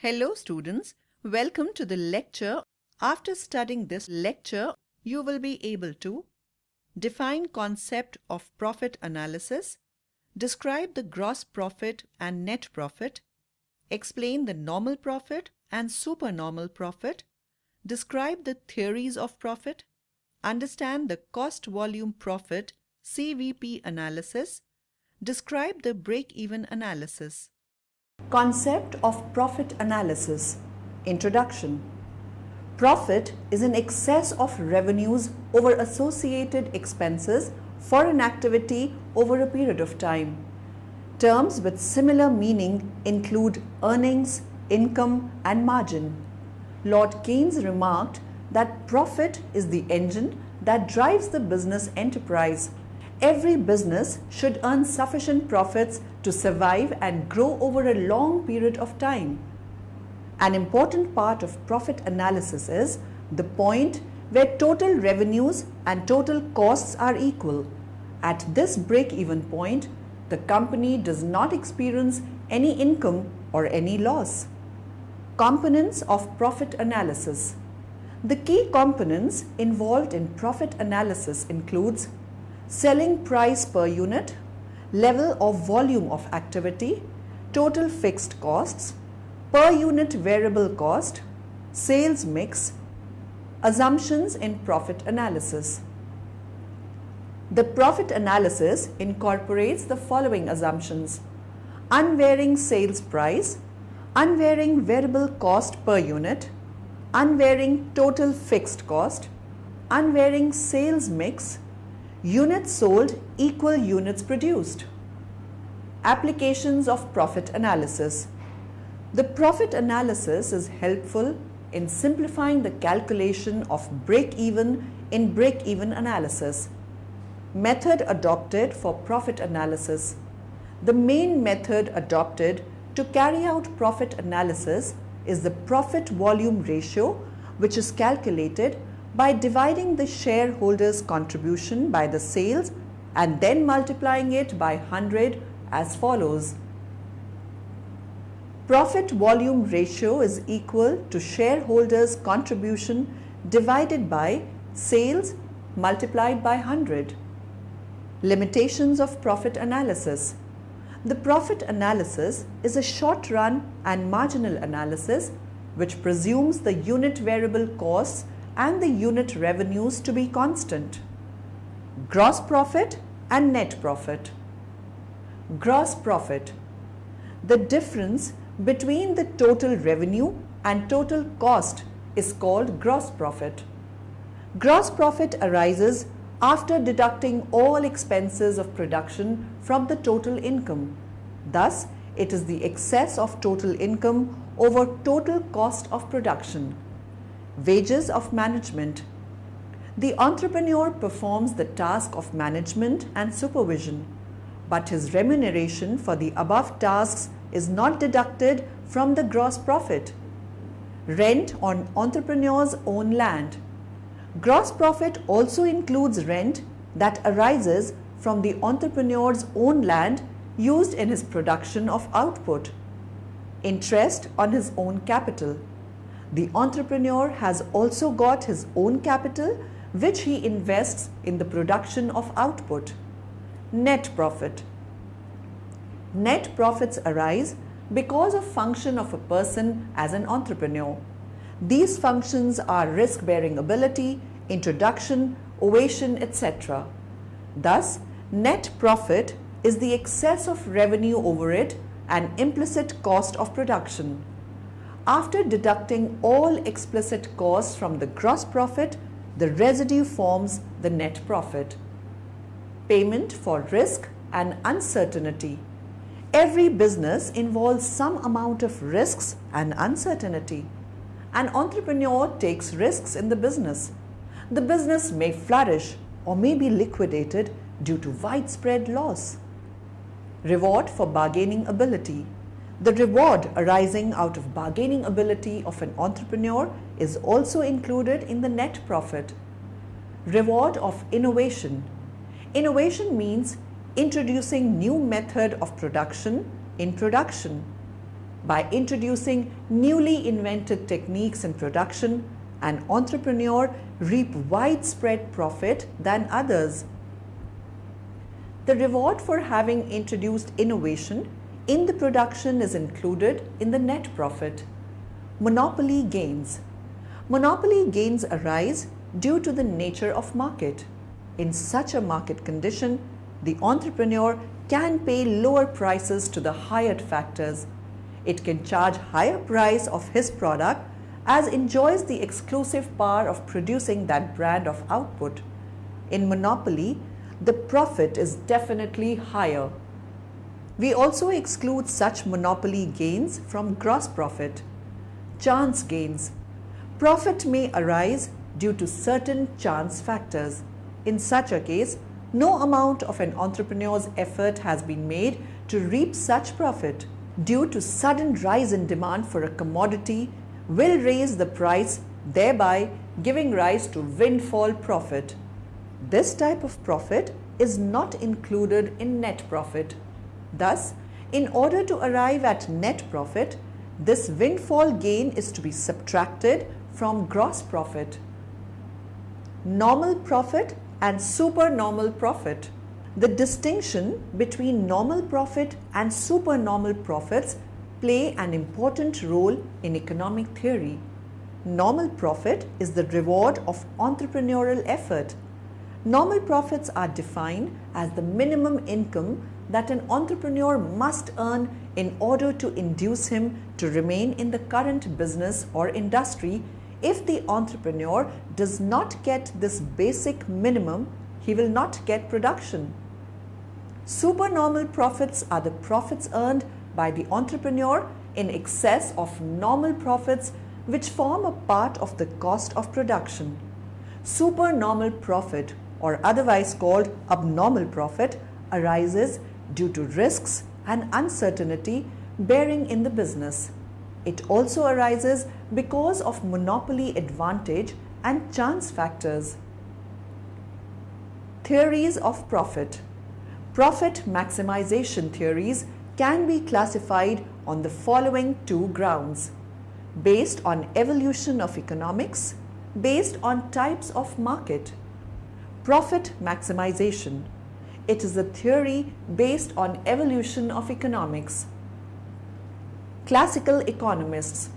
Hello students, welcome to the lecture. After studying this lecture, you will be able to define concept of profit analysis, describe the gross profit and net profit, explain the normal profit and supernormal profit, describe the theories of profit, understand the cost volume profit CVP analysis, describe the break-even analysis. Concept of profit analysis. Introduction. Profit is in excess of revenues over associated expenses for an activity over a period of time. Terms with similar meaning include earnings, income, and margin. Lord Keynes remarked that profit is the engine that drives the business enterprise. Every business should earn sufficient profits to survive and grow over a long period of time. An important part of profit analysis is the point where total revenues and total costs are equal. At this break-even point, the company does not experience any income or any loss. Components of profit analysis. The key components involved in profit analysis includes selling price per unit, level of volume of activity, total fixed costs, per unit variable cost, sales mix, assumptions in profit analysis. The profit analysis incorporates the following assumptions: unvarying sales price, unvarying variable cost per unit, unvarying total fixed cost, unvarying sales mix, units sold equal units produced. Applications of profit analysis. The profit analysis is helpful in simplifying the calculation of break-even in break-even analysis. Method adopted for profit analysis. The main method adopted to carry out profit analysis is the profit volume ratio, which is calculated by dividing the shareholders' contribution by the sales and then multiplying it by 100 as follows. Profit volume ratio is equal to shareholders' contribution divided by sales multiplied by 100. Limitations of profit analysis. The profit analysis is a short-run and marginal analysis which presumes the unit variable costs and the unit revenues to be constant. Gross profit and net profit. Gross profit. The difference between the total revenue and total cost is called gross profit. Gross profit arises after deducting all expenses of production from the total income. Thus, it is the excess of total income over total cost of production. Wages of management. The entrepreneur performs the task of management and supervision, but his remuneration for the above tasks is not deducted from the gross profit. Rent on entrepreneur's own land. Gross profit also includes rent that arises from the entrepreneur's own land used in his production of output. Interest on his own capital. The entrepreneur has also got his own capital which he invests in the production of output. Net profit. Net profits arise because of function of a person as an entrepreneur. These functions are risk-bearing ability, introduction, ovation, etc. Thus, net profit is the excess of revenue over it and implicit cost of production. After deducting all explicit costs from the gross profit, the residue forms the net profit. Payment for risk and uncertainty. Every business involves some amount of risks and uncertainty. An entrepreneur takes risks in the business. The business may flourish or may be liquidated due to widespread loss. Reward for bargaining ability. The reward arising out of bargaining ability of an entrepreneur is also included in the net profit. Reward of innovation. Innovation means introducing new method of production in production. By introducing newly invented techniques in production, an entrepreneur reaps widespread profit than others. The reward for having introduced innovation in the production is included in the net profit. Monopoly gains. Monopoly gains arise due to the nature of market. In such a market condition, the entrepreneur can pay lower prices to the hired factors. It can charge higher price of his product as enjoys the exclusive power of producing that brand of output. In monopoly, the profit is definitely higher. We also exclude such monopoly gains from gross profit. Chance gains. Profit may arise due to certain chance factors. In such a case, no amount of an entrepreneur's effort has been made to reap such profit. Due to sudden rise in demand for a commodity will raise the price, thereby giving rise to windfall profit. This type of profit is not included in net profit. Thus, in order to arrive at net profit, this windfall gain is to be subtracted from gross profit. Normal profit and supernormal profit. The distinction between normal profit and supernormal profits play an important role in economic theory. Normal profit is the reward of entrepreneurial effort. Normal profits are defined as the minimum income that an entrepreneur must earn in order to induce him to remain in the current business or industry. If the entrepreneur does not get this basic minimum, he will not get production. Supernormal profits are the profits earned by the entrepreneur in excess of normal profits which form a part of the cost of production. Supernormal profit, or otherwise called abnormal profit, arises due to risks and uncertainty bearing in the business. It also arises because of monopoly advantage and chance factors. Theories of profit. Profit maximization theories can be classified on the following two grounds: based on evolution of economics, based on types of market. Profit maximization. It is a theory based on evolution of economics. Classical economists,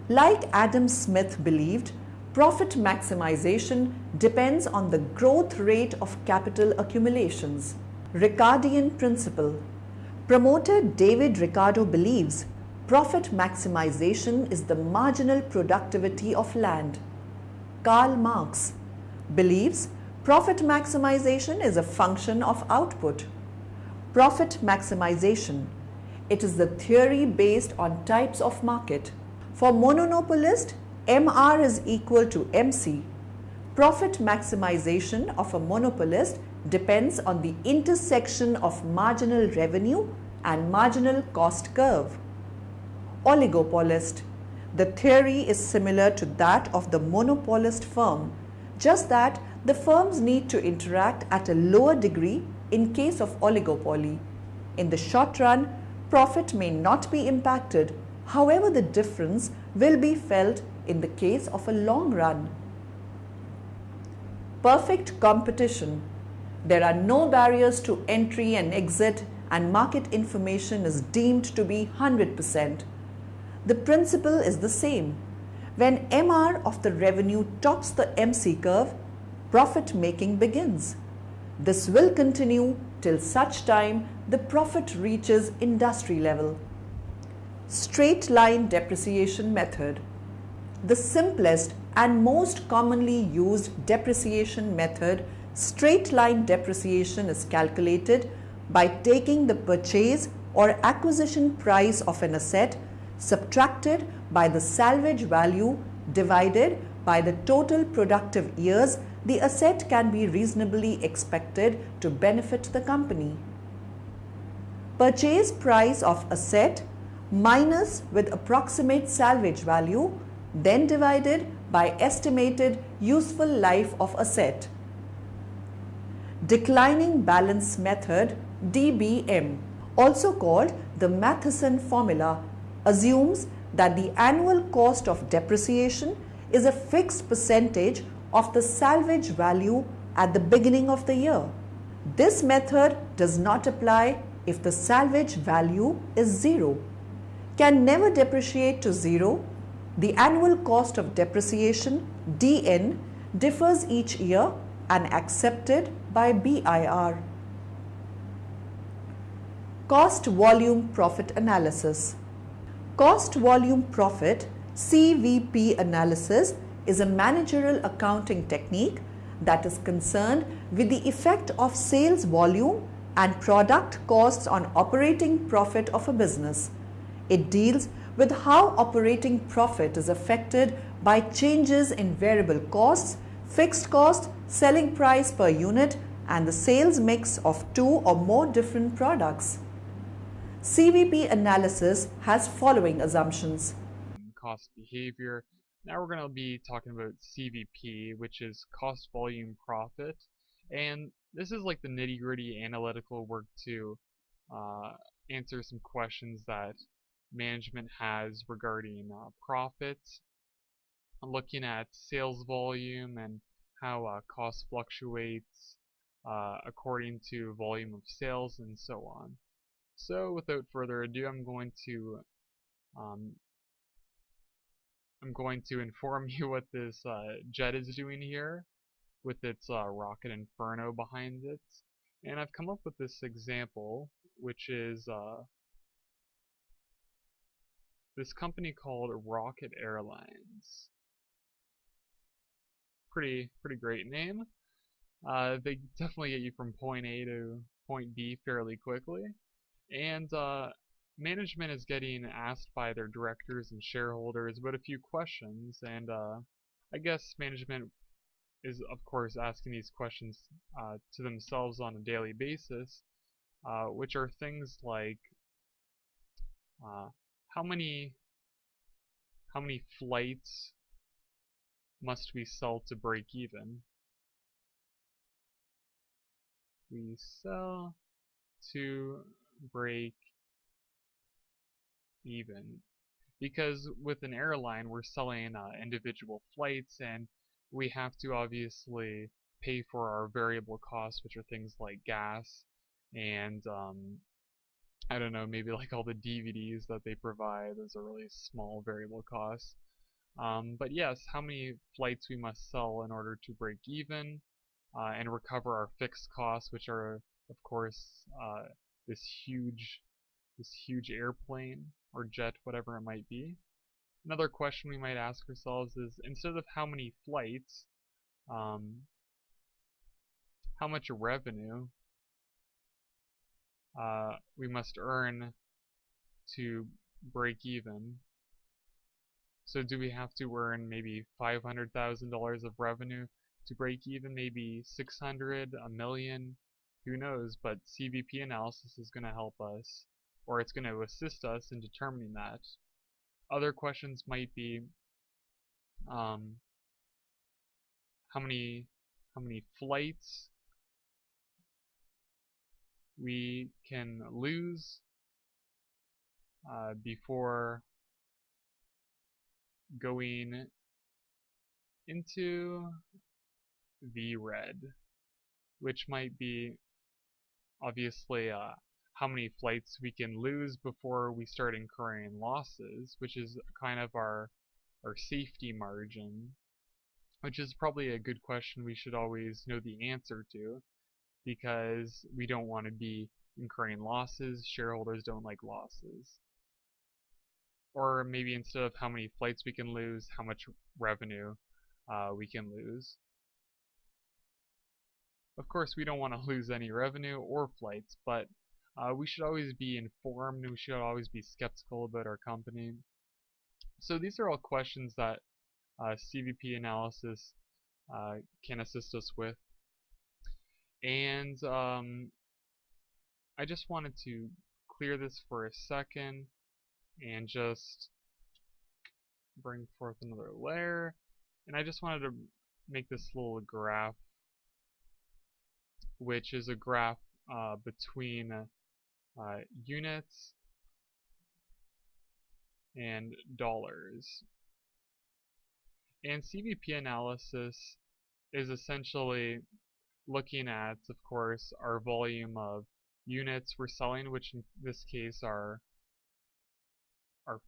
like Adam Smith, believed profit maximization depends on the growth rate of capital accumulations. Ricardian principle. Promoter David Ricardo believes profit maximization is the marginal productivity of land. Karl Marx believes profit maximization is a function of output. Profit maximization. It is the theory based on types of market. For monopolist, MR is equal to MC. Profit maximization of a monopolist depends on the intersection of marginal revenue and marginal cost curve. Oligopolist. The theory is similar to that of the monopolist firm, just that the firms need to interact at a lower degree in case of oligopoly. In the short run, profit may not be impacted. However, the difference will be felt in the case of a long run. Perfect competition. There are no barriers to entry and exit, and market information is deemed to be 100%. The principle is the same. When MR of the revenue tops the MC curve, profit making begins. This will continue till such time the profit reaches industry level. Straight line depreciation method. The simplest and most commonly used depreciation method, straight line depreciation, is calculated by taking the purchase or acquisition price of an asset subtracted by the salvage value divided by the total productive years the asset can be reasonably expected to benefit the company. Purchase price of asset minus with approximate salvage value, then divided by estimated useful life of asset. Declining balance method, DBM, also called the Matheson formula, assumes that the annual cost of depreciation is a fixed percentage of the salvage value at the beginning of the year. This method does not apply if the salvage value is zero. Can never depreciate to zero. The annual cost of depreciation (DN) differs each year and accepted by BIR. Cost volume profit analysis. Cost volume profit (CVP) analysis is a managerial accounting technique that is concerned with the effect of sales volume and product costs on operating profit of a business. It deals with how operating profit is affected by changes in variable costs, fixed cost, selling price per unit, and the sales mix of two or more different products. CVP analysis has following assumptions. Cost behavior. Now we're going to be talking about CVP, which is cost volume profit. And this is like the nitty-gritty analytical work to answer some questions that management has regarding profits, looking at sales volume and how cost fluctuates according to volume of sales and so on. So without further ado, I'm going to inform you what this jet is doing here with its rocket inferno behind it. And I've come up with this example, which is this company called Rocket Airlines. Pretty great name. They definitely get you from point A to point B fairly quickly. And management is getting asked by their directors and shareholders about a few questions, and I guess management is of course asking these questions to themselves on a daily basis, which are things like how many flights must we sell to break even? We sell to break even. Because with an airline, we're selling individual flights, and we have to obviously pay for our variable costs, which are things like gas and I don't know, maybe like all the DVDs that they provide. Those are really small variable costs. But yes, how many flights we must sell in order to break even and recover our fixed costs, which are, of course, this huge airplane or jet, whatever it might be. Another question we might ask ourselves is, instead of how many flights, how much revenue we must earn to break even. So do we have to earn maybe $500,000 of revenue to break even? Maybe 600, a million, who knows? But CVP analysis is going to help us, or it's going to assist us in determining that. Other questions might be how many flights we can lose before going into the red, which might be obviously how many flights we can lose before we start incurring losses, which is kind of our safety margin, which is probably a good question we should always know the answer to, because we don't want to be incurring losses. Shareholders don't like losses. Or maybe instead of how many flights we can lose, how much revenue we can lose. Of course, we don't want to lose any revenue or flights, but we should always be informed, and we should always be skeptical about our company. So these are all questions that CVP analysis can assist us with. And I just wanted to clear this for a second and just bring forth another layer. And I just wanted to make this little graph, which is a graph between units and dollars. And CVP analysis is essentially looking at, of course, our volume of units we're selling, which in this case are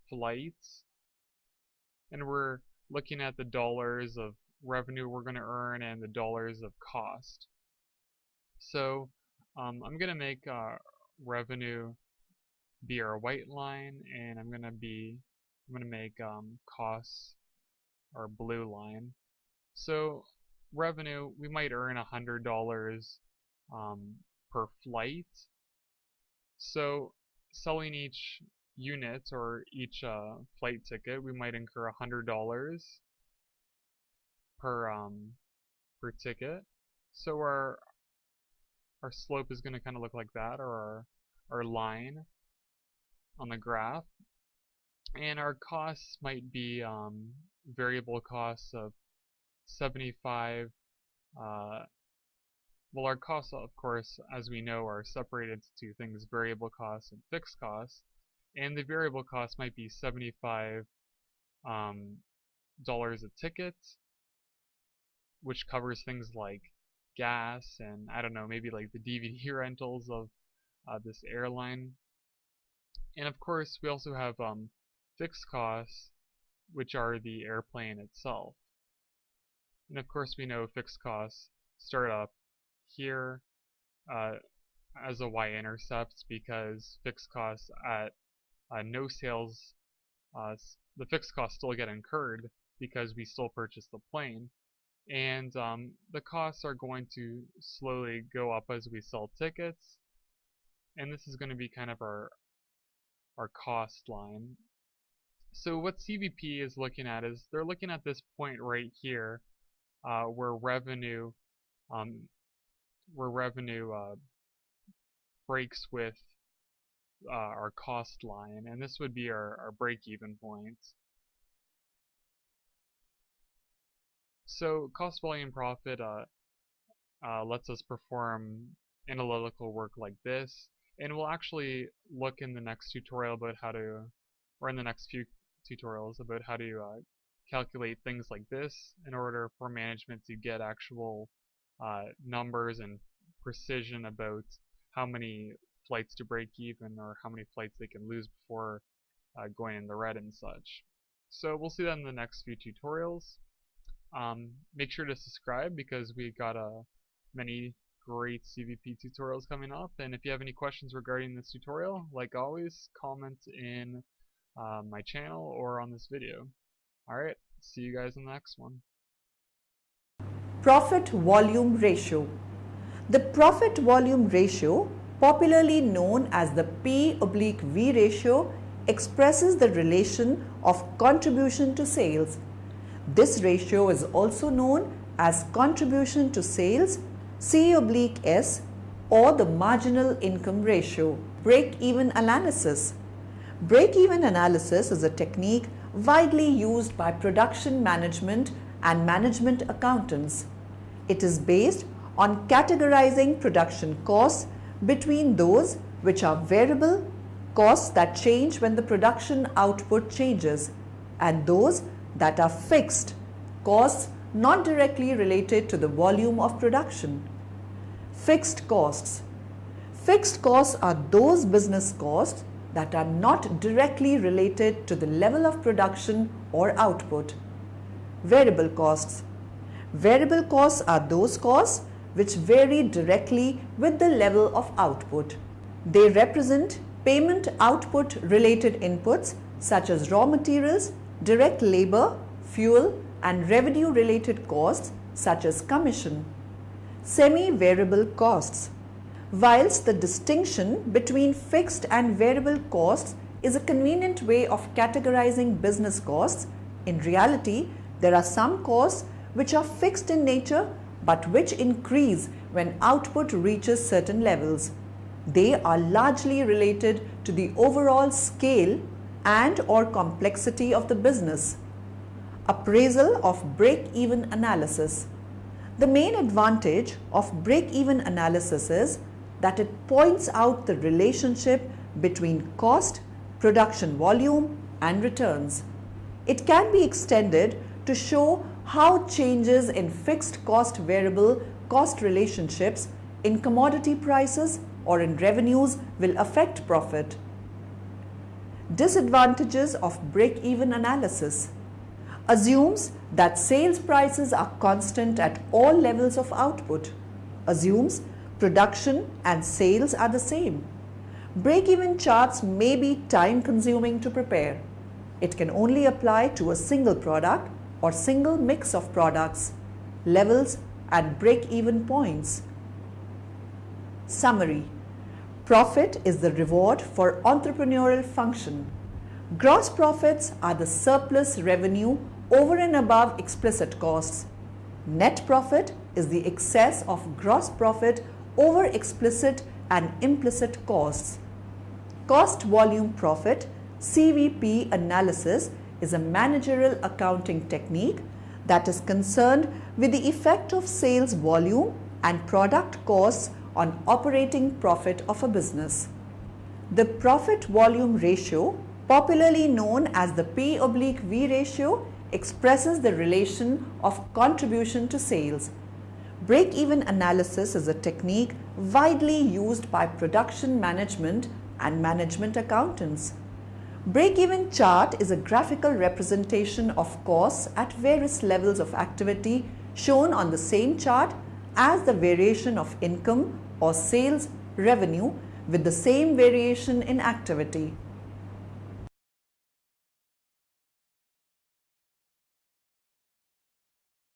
flights, and we're looking at the dollars of revenue we're going to earn and the dollars of cost. So I'm going to make revenue be our white line, and I'm going to make costs our blue line. So revenue, we might earn $100 per flight. So selling each unit or each flight ticket, we might incur $100 per ticket. So our slope is going to kind of look like that, or our line on the graph. And our costs might be variable costs of 75. Well, our costs, of course, as we know, are separated into two things: variable costs and fixed costs. And the variable cost might be $75 a ticket, which covers things like gas and, I don't know, maybe like the DVD rentals of this airline. And of course, we also have fixed costs, which are the airplane itself. And of course, we know fixed costs start up here as a y-intercept, because fixed costs at no sales, the fixed costs still get incurred because we still purchase the plane. And the costs are going to slowly go up as we sell tickets. And this is going to be kind of our cost line. So what CVP is looking at is they're looking at this point right here, where revenue breaks with our cost line, and this would be our break-even point. So cost volume profit lets us perform analytical work like this, and we'll actually look in the next tutorial about how to, or in the next few tutorials about how to calculate things like this in order for management to get actual numbers and precision about how many flights to break even or how many flights they can lose before going in the red and such. So we'll see that in the next few tutorials. Make sure to subscribe because we got many great CVP tutorials coming up, and if you have any questions regarding this tutorial, like always, comment in my channel or on this video. Alright, see you guys in the next one. Profit volume ratio. The profit volume ratio, popularly known as the P/V ratio, expresses the relation of contribution to sales. This ratio is also known as contribution to sales, C/S, or the marginal income ratio. Break-even analysis. Break-even analysis is a technique widely used by production management and management accountants. It is based on categorizing production costs between those which are variable, costs that change when the production output changes, and those that are fixed, costs not directly related to the volume of production. Fixed costs. Fixed costs are those business costs that are not directly related to the level of production or output. Variable costs. Variable costs are those costs which vary directly with the level of output. They represent payment output related inputs such as raw materials, direct labor, fuel, and revenue related costs such as commission. Semi-variable costs. Whilst the distinction between fixed and variable costs is a convenient way of categorizing business costs, in reality there are some costs which are fixed in nature but which increase when output reaches certain levels. They are largely related to the overall scale and or complexity of the business. Appraisal of break-even analysis. The main advantage of break-even analysis is that it points out the relationship between cost, production volume, and returns. It can be extended to show how changes in fixed cost variable cost relationships in commodity prices or in revenues will affect profit. Disadvantages of break-even analysis assumes that sales prices are constant at all levels of output, assumes production and sales are the same. Break-even charts may be time-consuming to prepare. It can only apply to a single product or single mix of products, levels and break-even points. Summary: profit is the reward for entrepreneurial function. Gross profits are the surplus revenue over and above explicit costs. Net profit is the excess of gross profit over explicit and implicit costs. Cost volume profit (CVP) analysis is a managerial accounting technique that is concerned with the effect of sales volume and product costs on operating profit of a business. The profit volume ratio, popularly known as the P/V ratio, expresses the relation of contribution to sales. Break-even analysis is a technique widely used by production management and management accountants. Break-even chart is a graphical representation of costs at various levels of activity shown on the same chart as the variation of income or sales revenue with the same variation in activity.